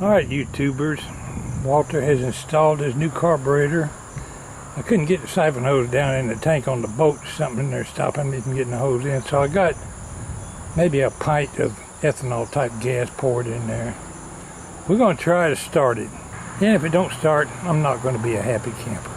Alright, YouTubers, Walter has installed his new carburetor. I couldn't get the siphon hose down in the tank on the boat. Something in there stopping me from getting the hose in, so I got maybe a pint of ethanol type gas poured in there. We're going to try to start it, and if it don't start, I'm not going to be a happy camper.